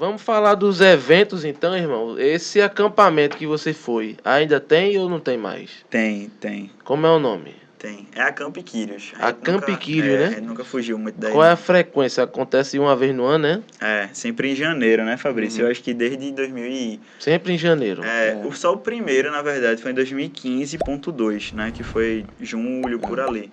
Vamos falar dos eventos então, irmão. Esse acampamento que você foi, ainda tem ou não tem mais? Tem. Como é o nome? Tem. É a Camp Quírios. A Camp Quírios, A né? gente nunca fugiu muito daí, Qual é a não. frequência? Acontece uma vez no ano, né? Sempre em janeiro, né, Fabrício? Eu acho que desde 2000 Sempre em janeiro. só o primeiro, na verdade, foi em 2015.2, né? Que foi julho, por ali.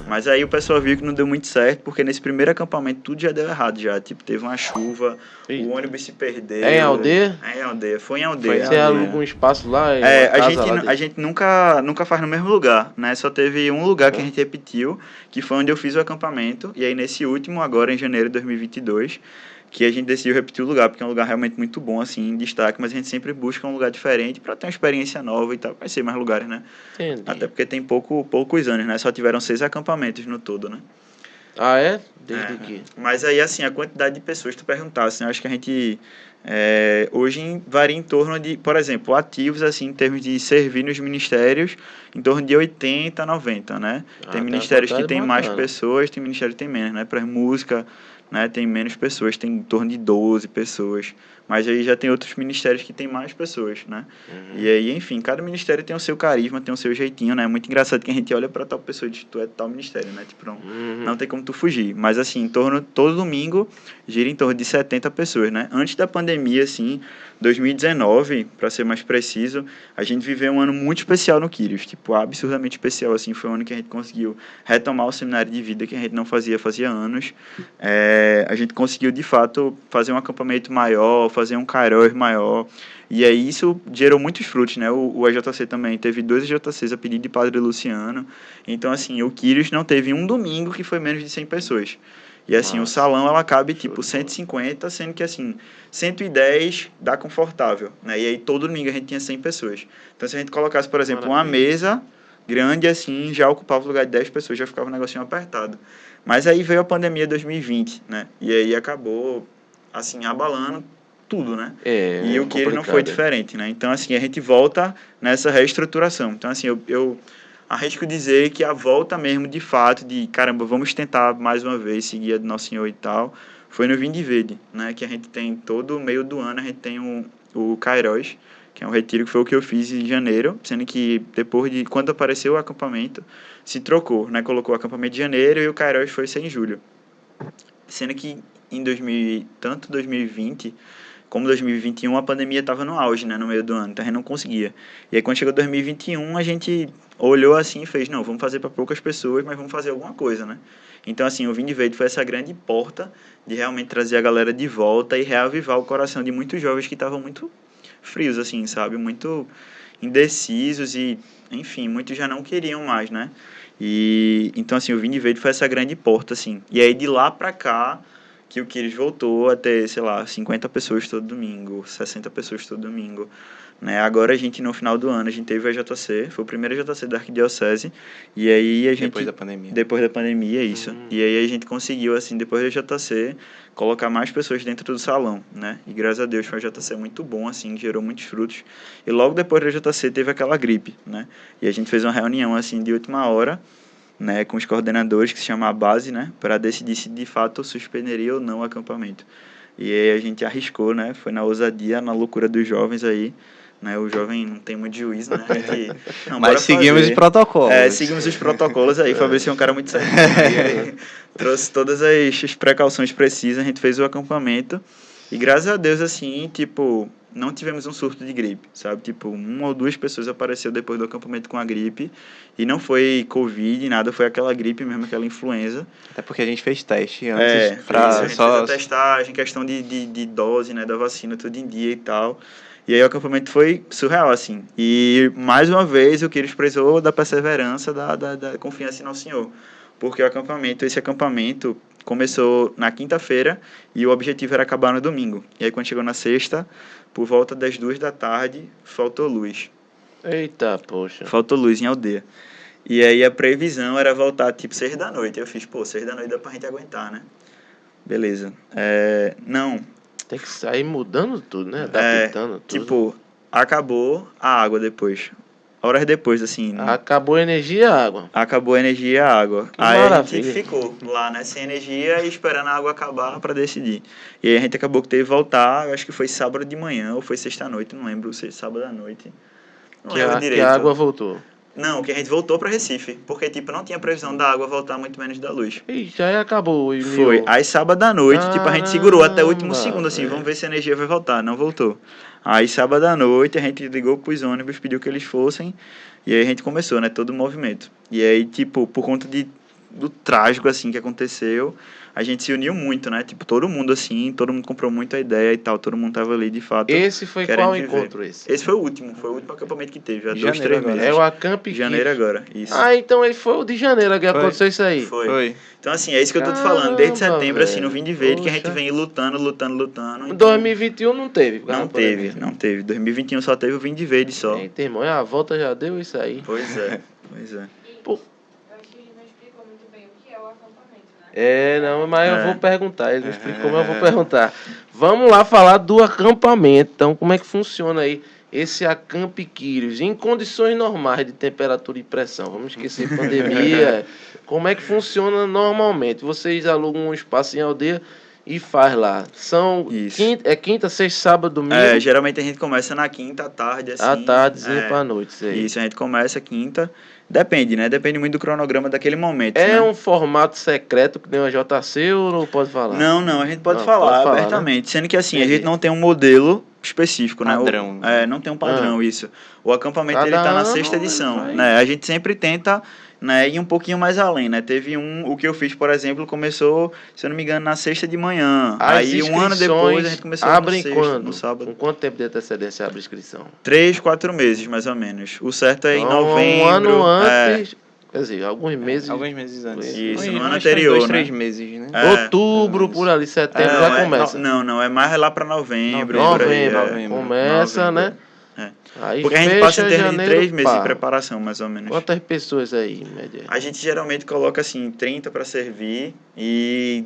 Mas aí o pessoal viu que não deu muito certo, porque nesse primeiro acampamento tudo já deu errado já. Tipo, teve uma chuva, o ônibus se perdeu. É em aldeia? É em aldeia. Foi em aldeia. Você aluga um espaço lá, uma casa lá A dentro? gente nunca faz no mesmo lugar, né? Só teve um lugar que a gente repetiu, que foi onde eu fiz o acampamento. E aí nesse último, agora em janeiro de 2022, que a gente decidiu repetir o lugar, porque é um lugar realmente muito bom, assim, em destaque, mas a gente sempre busca um lugar diferente para ter uma experiência nova e tal, conhecer mais lugares, né? Entendi. Até porque tem poucos anos, né? Só tiveram 6 acampamentos no todo, né? Ah, é? Desde que? Mas aí, assim, a quantidade de pessoas que tu perguntasse, né? Eu acho que a gente hoje varia em torno de, por exemplo, ativos, assim, em termos de servir nos ministérios, em torno de 80, 90, né? Tem ministérios que tem mais pessoas, tem ministérios que tem menos, né? Para música, né? Tem menos pessoas, tem em torno de 12 pessoas. Mas aí já tem outros ministérios que tem mais pessoas, né? E aí, enfim, cada ministério tem o seu carisma, tem o seu jeitinho, né? É muito engraçado que a gente olha para tal pessoa e diz, tu é tal ministério, né? Tipo, não tem como tu fugir. Mas, assim, todo domingo gira em torno de 70 pessoas, né? Antes da pandemia, assim, 2019, para ser mais preciso, a gente viveu um ano muito especial no Quírios, tipo, absurdamente especial, assim, foi um ano que a gente conseguiu retomar o seminário de vida que a gente não fazia anos. A gente conseguiu, de fato, fazer um acampamento maior, fazer um Kairos maior, e aí isso gerou muitos frutos, né? O EJC também teve 2 EJCs a pedido de Padre Luciano, então, assim, o Quírios não teve um domingo que foi menos de 100 pessoas. E assim, o salão ela cabe tipo 150, sendo que assim, 110 dá confortável, né? E aí todo domingo a gente tinha 100 pessoas. Então se a gente colocasse, por exemplo, uma mesa grande assim, já ocupava o lugar de 10 pessoas, já ficava um negocinho apertado. Mas aí veio a pandemia 2020, né? E aí acabou assim abalando tudo, né? E o que ele não foi diferente, né? Então assim, a gente volta nessa reestruturação. Então assim, eu arrisco dizer que a volta mesmo, de fato, de caramba, vamos tentar mais uma vez seguir a do Nosso Senhor e tal, foi no Vinde Verde, né? Que a gente tem todo o meio do ano, a gente tem o Kairos, que é um retiro que foi o que eu fiz em janeiro, sendo que depois de, quando apareceu o acampamento, se trocou, né? Colocou o acampamento de janeiro e o Kairos foi ser em julho. Sendo que em tanto 2020 como 2021 a pandemia estava no auge, né, no meio do ano, então a gente não conseguia. E aí quando chegou 2021 a gente olhou assim e fez, não, vamos fazer para poucas pessoas, mas vamos fazer alguma coisa, né? Então assim, o Vinde Verde foi essa grande porta de realmente trazer a galera de volta e reavivar o coração de muitos jovens que estavam muito frios, assim, sabe? Muito indecisos e, enfim, muitos já não queriam mais, né? E então assim, o Vinde Verde foi essa grande porta, assim. E aí de lá para cá que o Quírios voltou a ter, sei lá, 50 pessoas todo domingo, 60 pessoas todo domingo, né? Agora a gente, no final do ano, a gente teve o EJC, foi o primeiro EJC da Arquidiocese, e aí a gente... Depois da pandemia. Depois da pandemia, isso. E aí a gente conseguiu, assim, depois do EJC, colocar mais pessoas dentro do salão, né? E graças a Deus foi um EJC muito bom, assim, gerou muitos frutos. E logo depois do EJC teve aquela gripe, né? E a gente fez uma reunião, assim, de última hora, né, com os coordenadores, que se chama a base, né, para decidir se de fato suspenderia ou não o acampamento. E aí a gente arriscou, né, foi na ousadia, na loucura dos jovens aí, né, o jovem não tem muito juízo, né, mas seguimos os protocolos. Seguimos os protocolos aí, Fabrício é um cara muito certinho, aí trouxe todas as precauções precisas, a gente fez o acampamento, e graças a Deus, assim, tipo, não tivemos um surto de gripe, sabe? Tipo, 1 ou 2 pessoas apareceu depois do acampamento com a gripe, e não foi Covid, nada, foi aquela gripe mesmo, aquela influenza. Até porque a gente fez teste antes a gente fez a testagem, questão de dose, né, da vacina, tudo em dia e tal. E aí o acampamento foi surreal, assim. E, mais uma vez, o Quírios prezou da perseverança, da confiança em Nosso Senhor. Porque esse acampamento começou na quinta-feira e o objetivo era acabar no domingo. E aí quando chegou na sexta, por volta das 2 da tarde, faltou luz. Eita, poxa. Faltou luz em aldeia. E aí a previsão era voltar tipo 6 da noite. Eu fiz, 6 da noite dá pra gente aguentar, né? Beleza. Não. Tem que sair mudando tudo, né? Adaptando tudo. Tipo, acabou a água depois. horas depois, assim. Acabou a energia e a água. Acabou a energia e a água. Que aí maravilha. A gente ficou lá, né, sem energia e esperando a água acabar para decidir. E aí a gente acabou que teve que voltar, acho que foi sábado de manhã ou foi sexta-noite, não lembro, se sábado à noite. Não lembro direito. Que a água voltou. Não, que a gente voltou para Recife, porque tipo não tinha previsão da água voltar muito menos da luz. E já acabou. Foi. Aí sábado à noite, tipo, a gente segurou até o último segundo, assim, véio. vamos ver se a energia vai voltar. Não voltou. Aí sábado à noite a gente ligou pros ônibus, pediu que eles fossem, e aí a gente começou, né, todo o movimento. E aí, tipo, por conta do trágico, assim, que aconteceu, a gente se uniu muito, né? Tipo, todo mundo, assim, todo mundo comprou muito a ideia e tal, todo mundo tava ali, de fato. Esse foi qual encontro esse? Esse foi o último acampamento que teve, há 2, 3 meses. É o Acamp Janeiro agora, isso. Ah, então ele foi o de janeiro que aconteceu isso aí. Foi. Então, assim, é isso que eu tô te falando. Desde setembro, assim, no Vinde Verde, que a gente vem lutando. Em 2021 não teve. Não teve. 2021 só teve o Vinde Verde só. Eita, irmão, a volta já deu isso aí. Pois é. Pô. É, não, mas eu vou perguntar. Ele não explicou, mas eu vou perguntar. Vamos lá falar do acampamento. Então, como é que funciona aí esse Acamp Quírios? Em condições normais de temperatura e pressão. Vamos esquecer pandemia. Como é que funciona normalmente? Vocês alugam um espaço em aldeia e faz lá. São quinta, sexta, sábado, domingo? Geralmente a gente começa na quinta à tarde, assim. À tardezinha pra noite, isso aí. Isso, a gente começa quinta. Depende, né? Depende muito do cronograma daquele momento. É um formato secreto que nem uma JC ou não pode falar? Não, a gente pode falar abertamente. Né? Sendo que assim, a gente não tem um modelo específico, padrão, né? Não tem um padrão, isso. O acampamento ele tá na sexta edição, né? A gente sempre tenta, né, ir um pouquinho mais além, né? Teve o que eu fiz, por exemplo, começou, se eu não me engano, na sexta de manhã. Aí um ano depois a gente começou abrem no sábado. Com quanto tempo de antecedência abre a inscrição? 3, 4 meses, mais ou menos. O certo é em novembro. Um ano antes. Quer dizer, alguns meses antes. Isso, no ano anterior, 2, 3 meses, né? Outubro, por ali, setembro, já começa. Não, é mais lá para novembro. Novembro. Começa, né? Aí porque a gente passa em termos de 3 meses de preparação, mais ou menos. Quantas pessoas aí, em média? A gente geralmente coloca, assim, 30 para servir e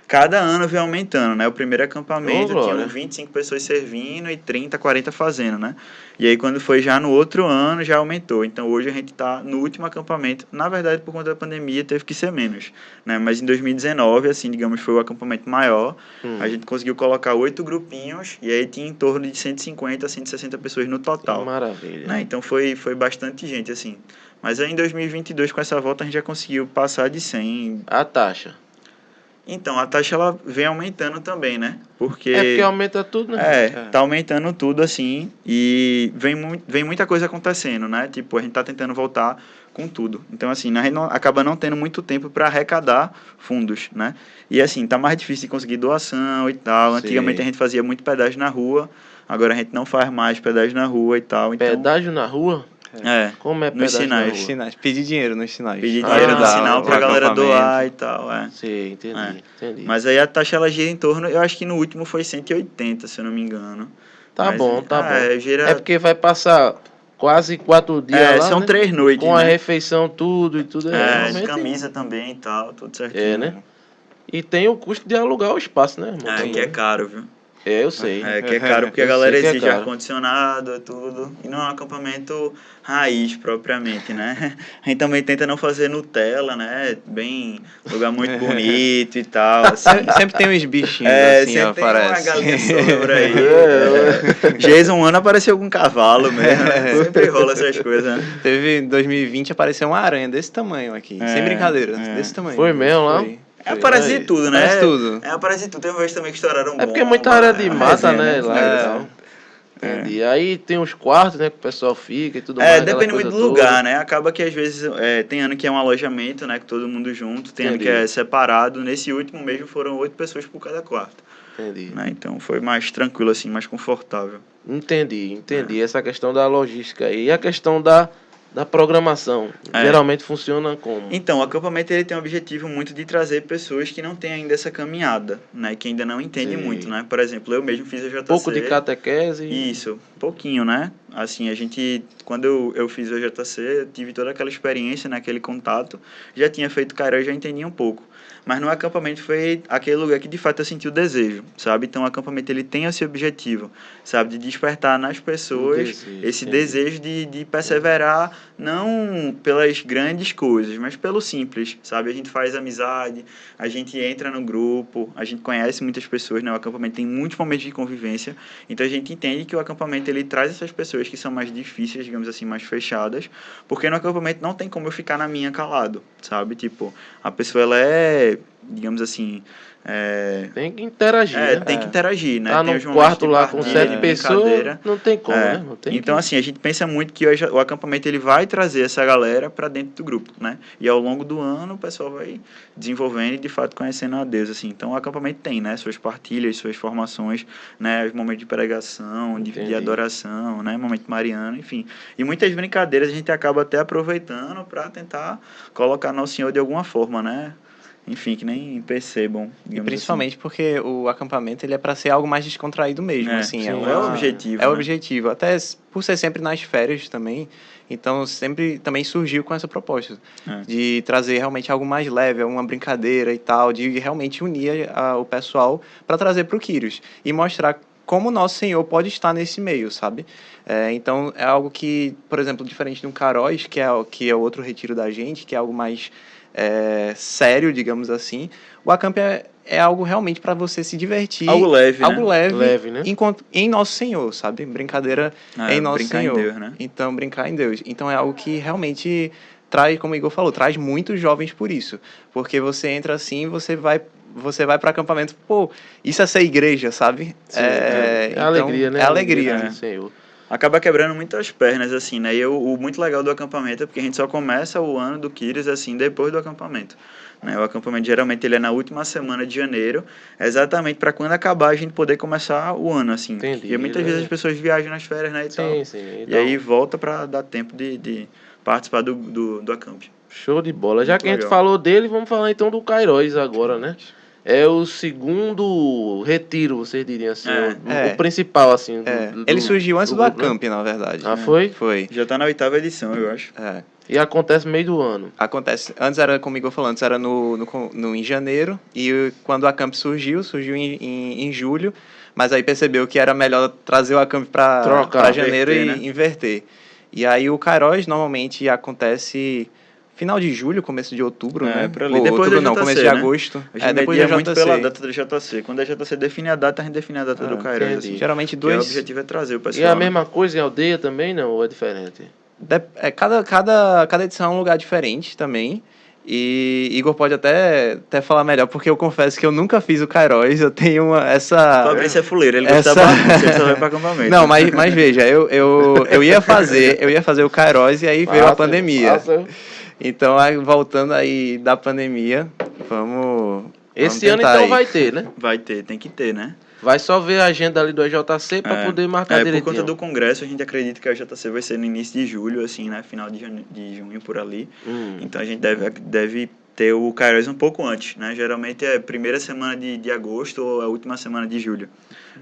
cada ano vem aumentando, né? O primeiro acampamento tinha 25 pessoas servindo e 30, 40 fazendo, né? E aí quando foi já no outro ano, já aumentou. Então hoje a gente tá no último acampamento. Na verdade, por conta da pandemia, teve que ser menos, né? Mas em 2019, assim, digamos, foi o acampamento maior. A gente conseguiu colocar 8 grupinhos e aí tinha em torno de 150 a 160 pessoas no total. Que maravilha. Né? Então foi bastante gente, assim. Mas aí em 2022, com essa volta, a gente já conseguiu passar de 100. A taxa? Então, a taxa ela vem aumentando também, né? Porque aumenta tudo, né? Tá aumentando tudo, assim, e vem muita coisa acontecendo, né? Tipo, a gente tá tentando voltar com tudo. Então, assim, a gente acaba não tendo muito tempo para arrecadar fundos, né? E, assim, tá mais difícil de conseguir doação e tal. Sim. Antigamente a gente fazia muito pedágio na rua, agora a gente não faz mais pedágio na rua e tal. Então, pedágio na rua? Como é nos sinais. Pedir dinheiro nos sinais. Pedir dinheiro no sinal pra galera doar e tal, Sim, entendi. Mas aí a taxa ela gira em torno, eu acho que no último foi 180, se eu não me engano. Tá bom. É porque vai passar quase 4 dias lá, são 3 noites, com a refeição, tudo. De camisa também e tal, tudo certinho. Né? E tem o custo de alugar o espaço, né, irmão? Que é caro, viu? Eu sei. Que é caro porque a galera exige ar-condicionado, tudo. E não é um acampamento raiz, propriamente, né? A gente também tenta não fazer Nutella, né? Bem, lugar muito bonito e tal. Assim. Sempre tem uns bichinhos assim, sempre aparece. Tem uma galinha sobre aí. Jason, um ano apareceu com um cavalo mesmo. Sempre rola essas coisas, né? Teve em 2020, apareceu uma aranha desse tamanho aqui. Sem brincadeira, desse tamanho. Foi mesmo lá? Aparece de tudo, né? Aparece tudo. Aparece de tudo. Tem uma vez também que estouraram bomba. É porque é muita área de mata, né? Lá entendi. Aí tem os quartos, né? Que o pessoal fica e tudo mais. Depende muito do lugar, né? Acaba que às vezes tem ano que é um alojamento, né? Que todo mundo junto. Tem ano que é separado. Nesse último mesmo foram 8 pessoas por cada quarto. Entendi. Né? Então foi mais tranquilo, assim, mais confortável. Entendi. Essa questão da logística aí. E a questão da programação, geralmente funciona como? Então, o acampamento ele tem o objetivo muito de trazer pessoas que não têm ainda essa caminhada, né? Que ainda não entendem muito, né? Por exemplo, eu mesmo fiz a JC. Pouco de catequese. Isso, pouquinho, né? Assim, a gente, quando eu fiz o JC, eu tive toda aquela experiência, né? Aquele contato. Já tinha feito cara, eu já entendi um pouco. mas no acampamento foi aquele lugar que de fato eu senti o desejo, sabe? Então o acampamento ele tem esse objetivo, sabe? De despertar nas pessoas esse desejo de perseverar, não pelas grandes coisas, mas pelo simples, sabe? A gente faz amizade, a gente entra no grupo, a gente conhece muitas pessoas, né? O acampamento tem muitos momentos de convivência, então a gente entende que o acampamento ele traz essas pessoas que são mais difíceis, digamos assim, mais fechadas, porque no acampamento não tem como eu ficar na minha calado, sabe? Tipo, a pessoa ela é, digamos assim, tem que interagir, né? Tem que interagir, né? Tá tem num quarto lá com partilha, 7 de pessoas, brincadeira. não tem como, né? Não tem Então, assim, a gente pensa muito que o acampamento ele vai trazer essa galera para dentro do grupo, né? E ao longo do ano o pessoal vai desenvolvendo e, de fato, conhecendo a Deus, assim. Então, o acampamento tem, né? Suas partilhas, suas formações, né? Os momentos de pregação, de adoração, né? Momento mariano, enfim. E muitas brincadeiras a gente acaba até aproveitando para tentar colocar Nosso Senhor de alguma forma, né? Enfim, que nem percebam. E principalmente porque o acampamento ele é para ser algo mais descontraído mesmo, assim. É o objetivo. É o objetivo. Até por ser sempre nas férias também. Então, sempre também surgiu com essa proposta de trazer realmente algo mais leve, uma brincadeira e tal, de realmente unir o pessoal para trazer para o Quírios e mostrar como o nosso Senhor pode estar nesse meio, sabe? Então, é algo que, por exemplo, diferente do Caróis, que é outro retiro da gente, que é algo mais sério, digamos assim, o acamp é algo realmente para você se divertir. Algo leve, algo né? leve, né? Em Nosso Senhor, sabe? Brincadeira em Nosso Senhor. Em Deus, né? Então, brincar em Deus. Então, é algo que realmente traz, como o Igor falou, traz muitos jovens por isso. Porque você entra assim, você vai para acampamento, pô, isso é ser igreja, sabe? Sim, Então, alegria, né? É alegria, né? Senhor. Acaba quebrando muitas pernas, assim, né? E o muito legal do acampamento é porque a gente só começa o ano do Quírios, assim, depois do acampamento. Né? O acampamento, geralmente, ele é na última semana de janeiro, exatamente para quando acabar a gente poder começar o ano, assim. Entendi, e muitas vezes as pessoas viajam nas férias, né, e tal. Sim. E aí volta para dar tempo de participar do acamp. Show de bola. Já Muito que a gente legal. falou dele, vamos falar então do Cairóis agora, né? É o segundo retiro, vocês diriam assim, o principal, assim. Ele surgiu antes do grupo, acamp, na verdade. Ah, foi? Foi. Já tá na 8ª edição, eu acho. E acontece no meio do ano. Acontece. Antes era, como o Igor falou, antes era em janeiro. E quando o acamp surgiu em julho. Mas aí percebeu que era melhor trazer o acamp para janeiro e inverter. E aí o Cairóis normalmente acontece final de julho, começo de outubro, né? Por ali. Depois outubro da não, JC, começo de agosto. A gente depois da JC. muito pela data do JC. Quando a JC define a data, a gente define a data do Cairóis. Assim. Geralmente O objetivo é trazer o pessoal. E é a mesma coisa em aldeia também, não? Ou é diferente? Cada edição é um lugar diferente também. E Igor pode até falar melhor, porque eu confesso que eu nunca fiz o Cairóis, eu tenho essa... Fabrício é fuleiro, ele gosta da bagunça, ele só vai pra acampamento. Não, mas veja, eu ia fazer o Cairóis e aí veio a pandemia. Então, voltando aí da pandemia, vamos Esse ano então vai ter, né? Vai ter, tem que ter, né? Vai só ver a agenda ali do EJC para poder marcar direitinho. Por conta do congresso, a gente acredita que a EJC vai ser no início de julho, assim, né? Final de junho, por ali. Então, a gente deve ter o Cairóis um pouco antes, né? Geralmente é a primeira semana de agosto ou a última semana de julho.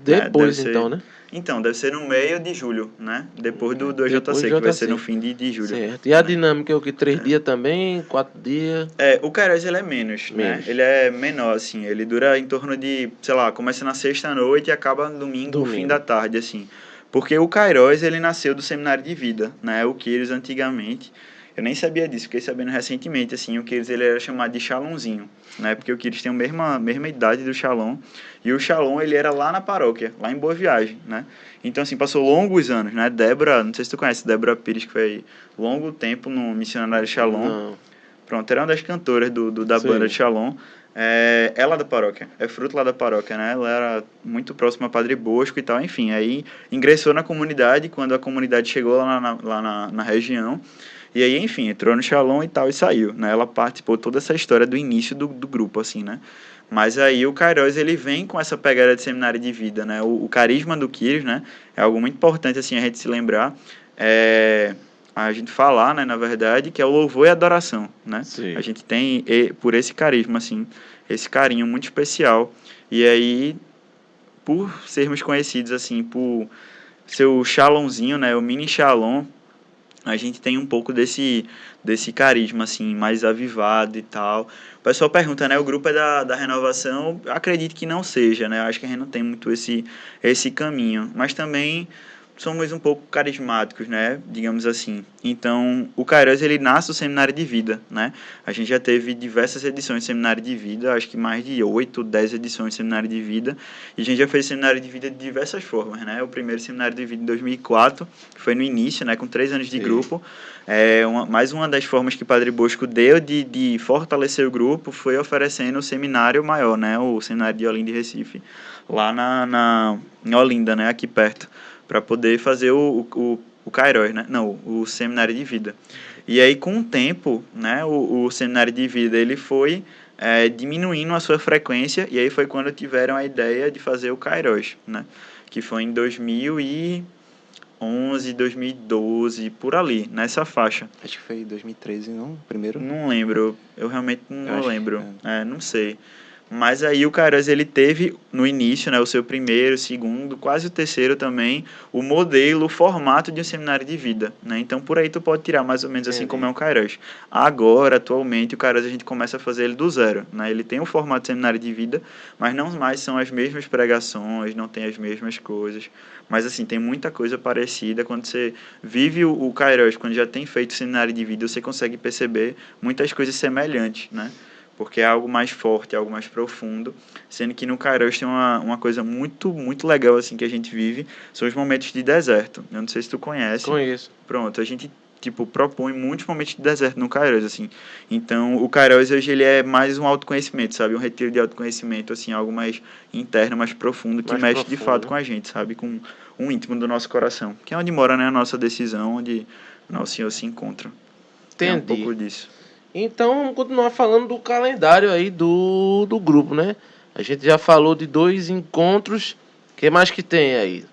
Depois, então, né? Então, deve ser no meio de julho, né? Depois do EJC, que vai ser no fim de julho. Certo. E a dinâmica é o que? 3 dias também? 4 dias? O Cairóis, ele é menos, né? Ele é menor, assim. Ele dura em torno de, sei lá, começa na sexta-noite e acaba no domingo, no fim da tarde, assim. Porque o Cairóis, ele nasceu do Seminário de Vida, né? O Quírios, antigamente... Eu nem sabia disso, fiquei sabendo recentemente, assim, o Quírios ele era chamado de Shalomzinho, né? Porque o Quírios tem a mesma idade do Shalom, e o Shalom, ele era lá na paróquia, lá em Boa Viagem, né? Então, assim, passou longos anos, né? Débora, não sei se tu conhece, Débora Pires, que foi longo tempo no Missionário Shalom. Não. Pronto, era uma das cantoras da banda de Shalom. Ela da paróquia, é fruto lá da paróquia, né? Ela era muito próxima a Padre Bosco e tal, enfim. Aí ingressou na comunidade, quando a comunidade chegou lá na região. E aí, enfim, entrou no Shalom e tal e saiu, né? Ela participou toda essa história do início do grupo, assim, né? Mas aí o Cairóis, ele vem com essa pegada de seminário de vida, né? O carisma do Quírios, né? É algo muito importante, assim, a gente se lembrar. A gente falar, né, na verdade, que é o louvor e a adoração, né? Sim. A gente tem, por esse carisma, assim, esse carinho muito especial. E aí, por sermos conhecidos, assim, por ser o Shalomzinho, né? O mini Shalom, a gente tem um pouco desse carisma, assim, mais avivado e tal. O pessoal pergunta, né, o grupo é da renovação? Acredito que não seja, né, acho que a gente não tem muito esse caminho, mas também somos um pouco carismáticos, né, digamos assim. Então, o Kairos, ele nasce do Seminário de Vida, né, a gente já teve diversas edições de Seminário de Vida, acho que mais de 8, 10 edições de Seminário de Vida, e a gente já fez Seminário de Vida de diversas formas, né, o primeiro Seminário de Vida em 2004, que foi no início, né, com 3 anos de grupo, mais uma das formas que o Padre Bosco deu de fortalecer o grupo foi oferecendo o seminário maior, né, o Seminário de Olinda e Recife, lá em Olinda, né, aqui perto, para poder fazer o Kairos, né? Não, o Seminário de Vida. E aí, com o tempo, né, o Seminário de Vida ele foi diminuindo a sua frequência, e aí foi quando tiveram a ideia de fazer o Kairos, né? Que foi em 2011, 2012, por ali, nessa faixa. Acho que foi 2013, não? Primeiro? Não lembro, eu realmente não lembro, não sei. Mas aí o Kairos, ele teve no início, né, o seu primeiro, segundo, quase o terceiro também, o modelo, o formato de um seminário de vida, né? Então por aí tu pode tirar mais ou menos assim como é um Kairos. Agora, atualmente, o Kairos a gente começa a fazer ele do zero, né? Ele tem o formato de seminário de vida, mas não mais são as mesmas pregações, não tem as mesmas coisas. Mas assim, tem muita coisa parecida. Quando você vive o Kairos, quando já tem feito seminário de vida, você consegue perceber muitas coisas semelhantes, né? Porque é algo mais forte, é algo mais profundo, sendo que no Kairos tem uma coisa muito, muito legal assim que a gente vive, são os momentos de deserto. Eu não sei se tu conhece. Conheço. Pronto, a gente propõe muitos momentos de deserto no Kairos, assim. Então, o Kairos hoje ele é mais um autoconhecimento, sabe? Um retiro de autoconhecimento, assim, algo mais interno, mais profundo, que mexe de fato com a gente, sabe? Com um íntimo do nosso coração, que é onde mora, né, a nossa decisão, onde Nosso Senhor se encontra. Entendi. É um pouco disso. Então, vamos continuar falando do calendário aí do grupo, né? A gente já falou de 2 encontros. O que mais que tem aí?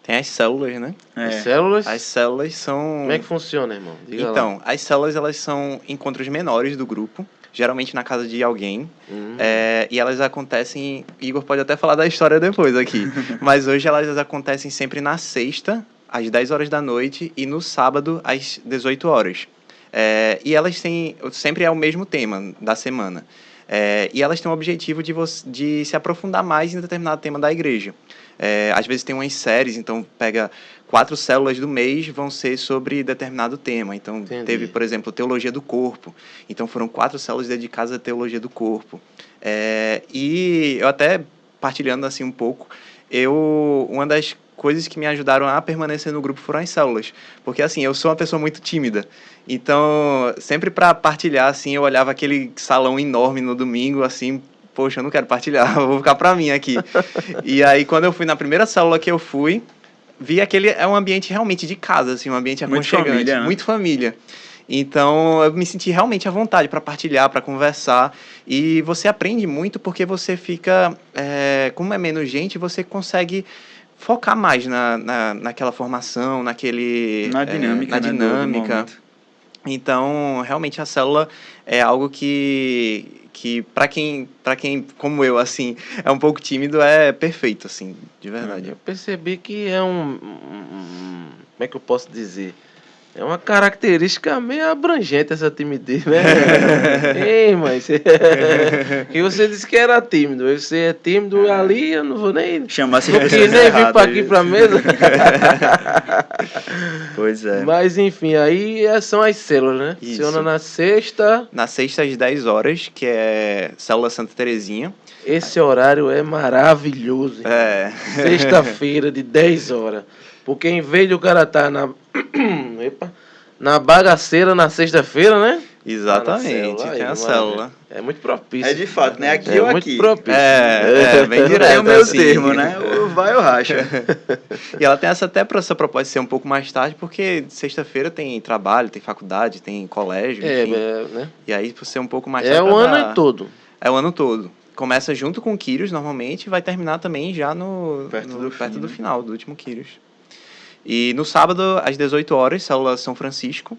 Tem as células, né? As células? As células são... Como é que funciona, irmão? Diga então, lá. as células, elas são encontros menores do grupo, geralmente na casa de alguém. E elas acontecem... Igor pode até falar da história depois aqui. Mas hoje elas acontecem sempre na sexta, às 10 horas da noite, e no sábado, às 18 horas. E elas têm... Sempre é o mesmo tema da semana. E elas têm o objetivo de se aprofundar mais em determinado tema da igreja. Às vezes tem umas séries, então pega 4 células do mês, vão ser sobre determinado tema. Então, teve, por exemplo, Teologia do Corpo. Então, foram 4 células dedicadas à Teologia do Corpo. E eu até, partilhando assim um pouco, uma das coisas que me ajudaram a permanecer no grupo foram as células. Porque, assim, eu sou uma pessoa muito tímida. Então, sempre para partilhar, assim, eu olhava aquele salão enorme no domingo, assim... Poxa, eu não quero partilhar, eu vou ficar pra mim aqui. E aí, quando eu fui na primeira célula que eu fui, vi aquele... É um ambiente realmente de casa, assim, um ambiente aconchegante. Muito família, né? Muito família. Então, eu me senti realmente à vontade para partilhar, para conversar. E você aprende muito porque você fica... como é menos gente, você consegue focar mais naquela formação, naquele... Na dinâmica. Então, realmente, a célula é algo que para quem, como eu, assim, é um pouco tímido, é perfeito, assim, de verdade. Eu percebi que é como é que eu posso dizer? É uma característica meio abrangente essa timidez, né? Ei, mas... que você disse que era tímido. Você é tímido ali, eu não vou nem... Chamar essas pessoas erradas. Nem vir para aqui para mesa. Pois é. Mas, enfim, aí são as células, né? Isso. Funciona na sexta... Na sexta, às 10 horas, que é Célula Santa Terezinha. Esse horário é maravilhoso. Sexta-feira, de 10 horas. Porque em vez de o cara estar na bagaceira na sexta-feira, né? Exatamente, tem a célula. É muito propício. É de fato, né? Aqui ou aqui. Muito propício. Bem direto. É o meu assim. termo, né? Ou vai ou racha. E ela tem essa proposta de ser um pouco mais tarde, porque sexta-feira tem trabalho, tem faculdade, tem colégio, enfim. Né? E aí, por ser um pouco mais tarde... É o ano todo. É o ano todo. Começa junto com o Quírios, normalmente, e vai terminar também já perto do final, do último Quírios. E no sábado, às 18 horas, célula São Francisco.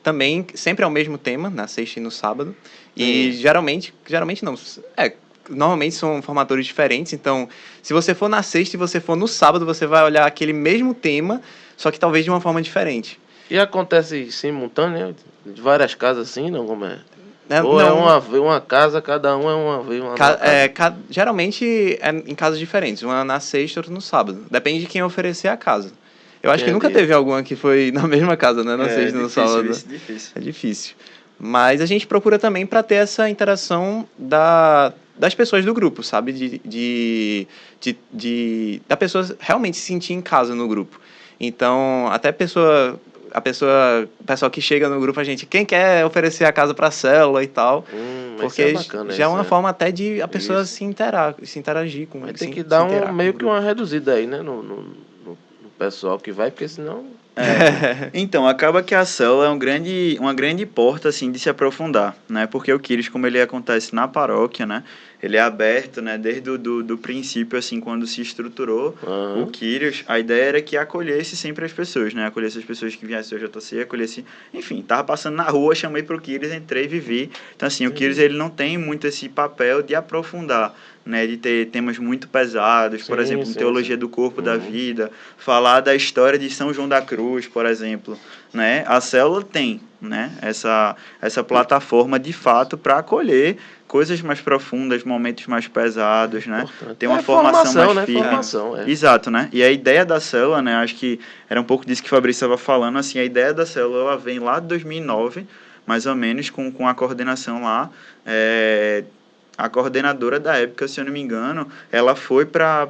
Também, sempre é o mesmo tema, na sexta e no sábado. E geralmente não. normalmente são formatores diferentes, então se você for na sexta e você for no sábado, você vai olhar aquele mesmo tema, só que talvez de uma forma diferente. E acontece simultâneo, de várias casas assim, não como é? Ou Não, é uma casa, cada um é uma vez, uma casa. geralmente é em casas diferentes, uma na sexta, outra no sábado. Depende de quem oferecer a casa. Eu acho que nunca Entendi. teve alguma que foi na mesma casa, né? Na sexta e no difícil, sábado. isso é difícil. É difícil. Mas a gente procura também para ter essa interação das pessoas do grupo, sabe? Da pessoa realmente se sentir em casa no grupo. Então, até o pessoal que chega no grupo, quem quer oferecer a casa para a célula e tal, porque Isso é bacana, já é isso, uma forma até de a pessoa Isso. se interagir com Mas tem se- que se dar inteirar com o meio que grupo. uma reduzida aí, né? No pessoal que vai, porque senão. Então, acaba que a célula é uma grande porta, assim, de se aprofundar, né? Porque o Quírios, como ele acontece na paróquia, né? Ele é aberto, né? Desde do princípio, assim, quando se estruturou o Quírios, a ideia era que acolhesse sempre as pessoas, né? Acolhesse as pessoas que viessem ao JC, acolhesse... Enfim, tava passando na rua, chamei pro Quírios, entrei e vivi. Então, assim, o Quírios, ele não tem muito esse papel de aprofundar, né, de ter temas muito pesados, por exemplo, teologia do corpo da vida, falar da história de São João da Cruz, por exemplo, né? A célula tem, né, essa plataforma de fato para acolher coisas mais profundas, momentos mais pesados, né? Tem uma formação mais né? firme. Formação, Exato, né? E a ideia da célula, né, acho que era um pouco disso que o Fabrício estava falando, assim, a ideia da célula ela vem lá de 2009, mais ou menos, com a coordenação lá, a coordenadora da época, se eu não me engano, ela foi para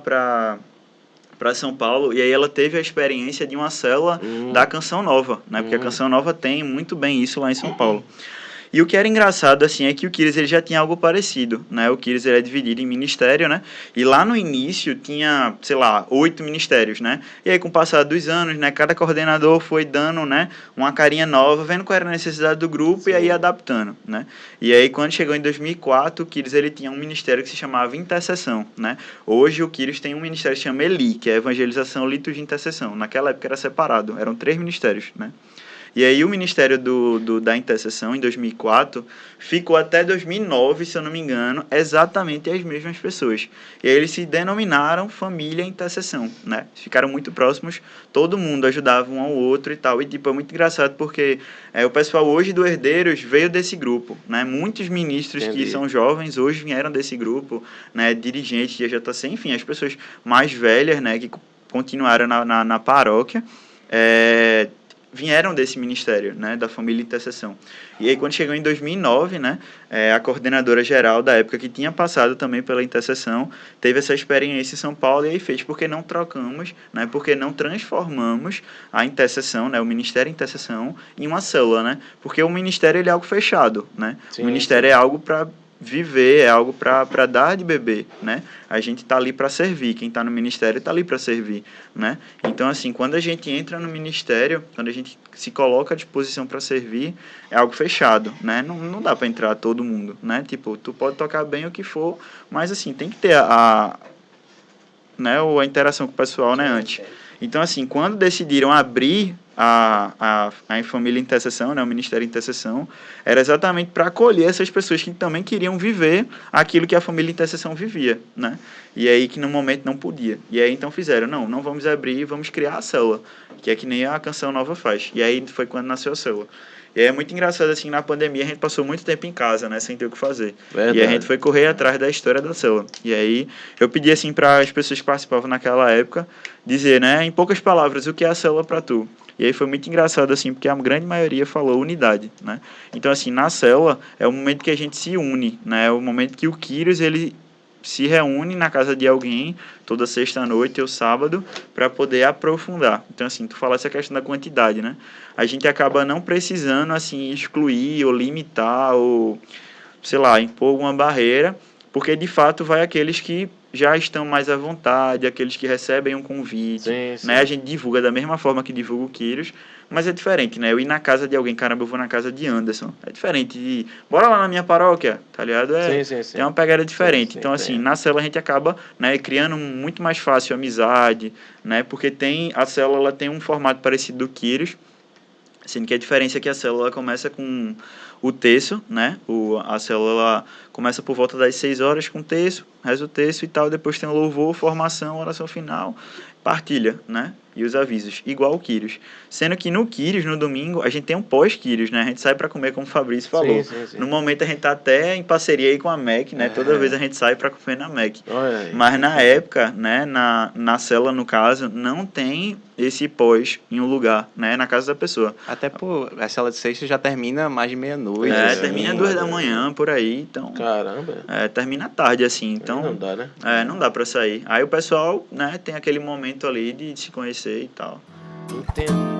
São Paulo e aí ela teve a experiência de uma célula da Canção Nova, né? Porque a Canção Nova tem muito bem isso lá em São Paulo. E o que era engraçado, assim, é que o Quírios ele já tinha algo parecido, né? O Quírios ele é dividido em ministério, né? E lá no início tinha, sei lá, 8 ministérios, né? E aí, com o passar dos anos, né? Cada coordenador foi dando, né? Uma carinha nova, vendo qual era a necessidade do grupo e aí adaptando, né? E aí, quando chegou em 2004, o Quírios ele tinha um ministério que se chamava Intercessão, né? Hoje, o Quírios tem um ministério que se chama ELI, que é Evangelização, Liturgia e Intercessão. Naquela época era separado, eram 3 ministérios, né? E aí o Ministério da Intercessão, em 2004, ficou até 2009, se eu não me engano, exatamente as mesmas pessoas. E aí eles se denominaram Família Intercessão, né? Ficaram muito próximos, todo mundo ajudava um ao outro e tal. E, tipo, é muito engraçado porque o pessoal hoje do Herdeiros veio desse grupo, né? Muitos ministros que são jovens hoje vieram desse grupo, né? Dirigentes de JC, enfim, as pessoas mais velhas, né? Que continuaram na paróquia, vieram desse ministério, né, da Família Intercessão. E aí, quando chegou em 2009, né, a coordenadora geral da época, que tinha passado também pela Intercessão, teve essa experiência em São Paulo e aí fez, porque não trocamos, né, porque não transformamos a Intercessão, né, o Ministério Intercessão, em uma célula, né, porque o ministério ele é algo fechado, né, o ministério é algo para viver, é algo para dar de beber, né? A gente está ali para servir, quem está no ministério está ali para servir, né? Então, assim, quando a gente entra no ministério, quando a gente se coloca à disposição para servir, é algo fechado, né? Não dá para entrar todo mundo, né? Tipo, tu pode tocar bem o que for, mas, assim, tem que ter a interação com o pessoal, né, antes. Então, assim, quando decidiram abrir a Família Intercessão, né, o Ministério Intercessão, era exatamente para acolher essas pessoas que também queriam viver aquilo que a Família Intercessão vivia, né? E aí que no momento não podia. E aí então fizeram, não vamos abrir, vamos criar a célula, que é que nem a Canção Nova faz. E aí foi quando nasceu a célula. E é muito engraçado, assim, na pandemia a gente passou muito tempo em casa, né, sem ter o que fazer. Verdade. E a gente foi correr atrás da história da célula. E aí eu pedi, assim, para as pessoas que participavam naquela época dizer, né, em poucas palavras, o que é a célula para tu. E aí foi muito engraçado, assim, porque a grande maioria falou unidade, né. Então, assim, na célula é o momento que a gente se une, né, é o momento que o Quírios, ele se reúne na casa de alguém toda sexta-noite ou sábado para poder aprofundar. Então, assim, tu fala essa questão da quantidade, né? A gente acaba não precisando, assim, excluir ou limitar ou, sei lá, impor alguma barreira, porque, de fato, vai aqueles que já estão mais à vontade, aqueles que recebem um convite, né? A gente divulga da mesma forma que divulga o Quírios, mas é diferente, né? Eu ir na casa de alguém, caramba, eu vou na casa de Anderson. É diferente de, bora lá na minha paróquia, tá ligado? Tem uma pegada diferente. Então, assim, na célula a gente acaba, né, criando muito mais fácil amizade, né? Porque a célula ela tem um formato parecido do Quírios, Sendo que a diferença é que a célula começa com o terço, né? A célula começa por volta das 6 horas com terço, reza o terço e tal, depois tem o louvor, formação, oração final, partilha, né? E os avisos, igual o Quírios. Sendo que no Quírios, no domingo, a gente tem um pós-Quírios, né? A gente sai para comer, como o Fabrício falou. Sim. No momento a gente tá até em parceria aí com a MEC, né? Toda vez a gente sai para comer na MEC. Mas na época, né? Na célula, no caso, não tem esse pós em um lugar, né? Na casa da pessoa. Até por a célula de sexta já termina mais de meia-noite. Termina 2 da manhã, por aí, então... Caramba. Termina tarde, assim, então... Não dá, né? Não dá pra sair. Aí o pessoal, né, tem aquele momento ali de se conhecer e tal. Entendo.